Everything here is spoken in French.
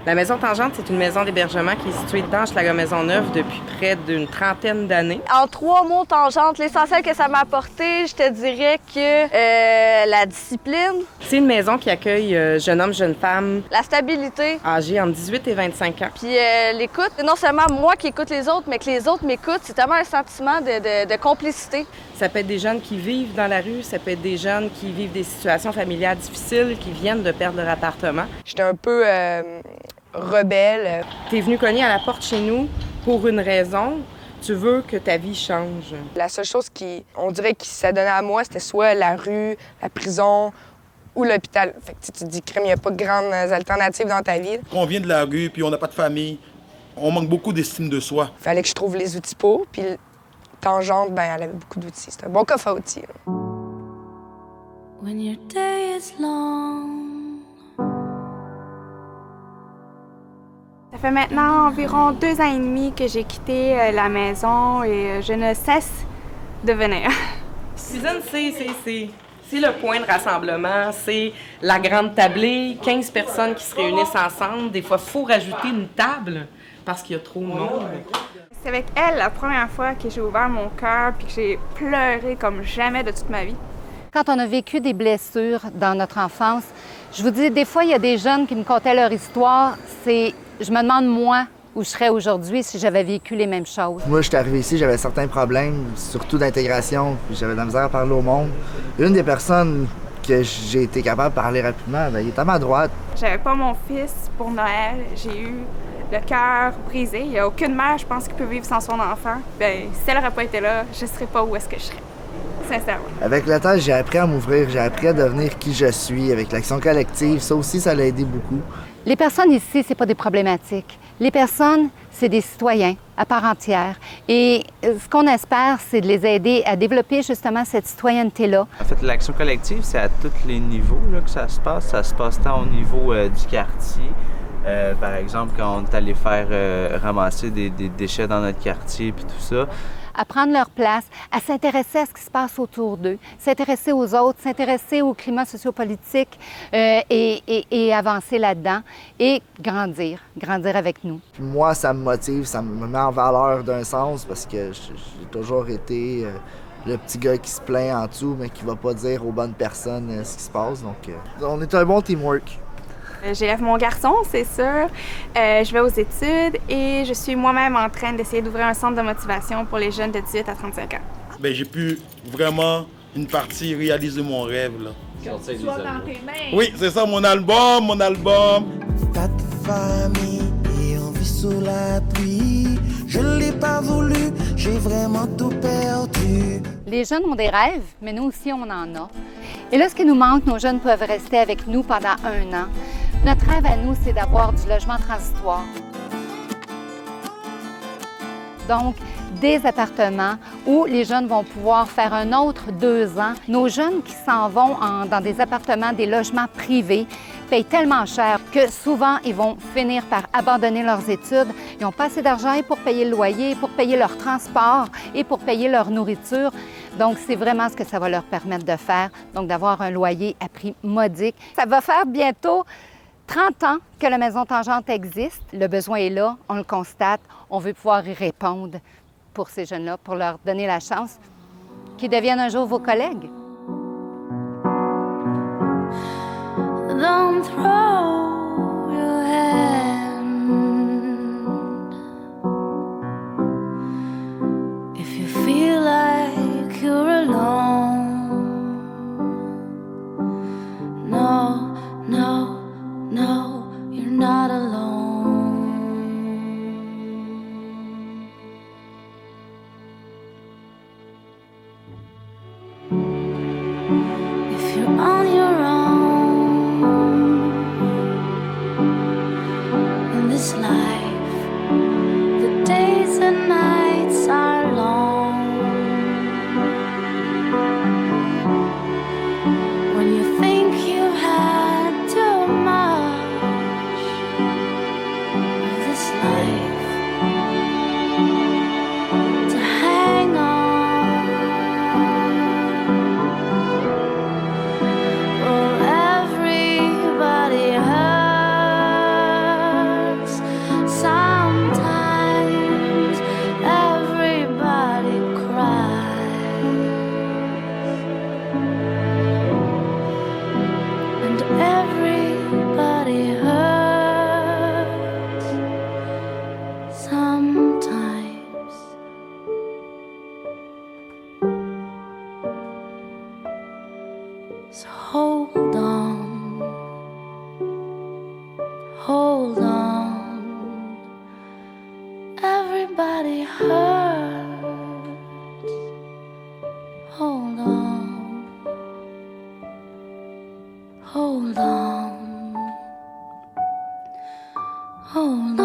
La Maison Tangente, c'est une maison d'hébergement qui est située dans Hochelaga-Maisonneuve depuis près d'une trentaine d'années. En 3 mots, Tangente, l'essentiel que ça m'a apporté, je te dirais que la discipline. C'est une maison qui accueille jeunes hommes, jeunes femmes. La stabilité. Âgés entre 18 et 25 ans. Puis l'écoute. Non seulement moi qui écoute les autres, mais que les autres m'écoutent. C'est tellement un sentiment de complicité. Ça peut être des jeunes qui vivent dans la rue, ça peut être des jeunes qui vivent des situations familiales difficiles, qui viennent de perdre leur appartement. J'étais un peu rebelle. T'es venu cogner à la porte chez nous pour une raison. Tu veux que ta vie change. La seule chose on dirait qui s'adonnait à moi, c'était soit la rue, la prison ou l'hôpital. Fait que tu te dis, crème, il n'y a pas de grandes alternatives dans ta vie. On vient de la rue, puis on n'a pas de famille. On manque beaucoup d'estime de soi. Fallait que je trouve les outils pour, puis Tangente, ben, elle avait beaucoup d'outils. C'est un bon coffre à outils. When your day is long. Ça fait maintenant environ 2 ans et demi que j'ai quitté la maison et je ne cesse de venir. Suzanne, c'est le point de rassemblement, c'est la grande tablée, 15 personnes qui se réunissent ensemble. Des fois, il faut rajouter une table parce qu'il y a trop de monde. C'est avec elle la première fois que j'ai ouvert mon cœur puis que j'ai pleuré comme jamais de toute ma vie. Quand on a vécu des blessures dans notre enfance, je vous dis, des fois, il y a des jeunes qui me contaient leur histoire. Je me demande, moi, où je serais aujourd'hui si j'avais vécu les mêmes choses. Moi, je suis arrivé ici, j'avais certains problèmes, surtout d'intégration, puis j'avais de la misère à parler au monde. Une des personnes que j'ai été capable de parler rapidement, bien, il est à ma droite. J'avais pas mon fils pour Noël. J'ai eu le cœur brisé. Il n'y a aucune mère, je pense, qui peut vivre sans son enfant. Bien, si elle n'aurait pas été là, je ne serais pas où est-ce que je serais. Sincèrement. Avec le temps, j'ai appris à m'ouvrir, j'ai appris à devenir qui je suis. Avec l'action collective, ça aussi, ça l'a aidé beaucoup. Les personnes ici, c'est pas des problématiques. Les personnes, c'est des citoyens à part entière. Et ce qu'on espère, c'est de les aider à développer justement cette citoyenneté-là. En fait, l'action collective, c'est à tous les niveaux là, que ça se passe. Ça se passe tant au niveau du quartier. Par exemple, quand on est allé faire ramasser des déchets dans notre quartier puis tout ça. À prendre leur place, à s'intéresser à ce qui se passe autour d'eux, s'intéresser aux autres, s'intéresser au climat sociopolitique et avancer là-dedans et grandir avec nous. Puis moi, ça me motive, ça me met en valeur d'un sens parce que j'ai toujours été le petit gars qui se plaint en dessous mais qui va pas dire aux bonnes personnes ce qui se passe. Donc, on est un bon teamwork. J'élève mon garçon, c'est sûr. Je vais aux études et je suis moi-même en train d'essayer d'ouvrir un centre de motivation pour les jeunes de 18 à 35 ans. Bien, j'ai pu vraiment, une partie, réaliser mon rêve. Là. Que tu sois dans tes mains. Oui, c'est ça, mon album. Pas de famille et on vit sous la pluie. Je l'ai pas voulu, j'ai vraiment tout perdu. Les jeunes ont des rêves, mais nous aussi, on en a. Et là, ce qui nous manque, nos jeunes peuvent rester avec nous pendant 1 an. Notre rêve à nous, c'est d'avoir du logement transitoire. Donc, des appartements où les jeunes vont pouvoir faire un autre 2 ans. Nos jeunes qui s'en vont dans des appartements, des logements privés, payent tellement cher que souvent, ils vont finir par abandonner leurs études. Ils n'ont pas assez d'argent pour payer le loyer, pour payer leur transport et pour payer leur nourriture. Donc, c'est vraiment ce que ça va leur permettre de faire, donc d'avoir un loyer à prix modique. Ça va faire bientôt 30 ans que la Maison Tangente existe. Le besoin est là, on le constate. On veut pouvoir y répondre pour ces jeunes-là, pour leur donner la chance qu'ils deviennent un jour vos collègues. Don't throw your hand if you feel like you're alone. No, no, no, you're not alone. If you're on your own, Hold on, hold on.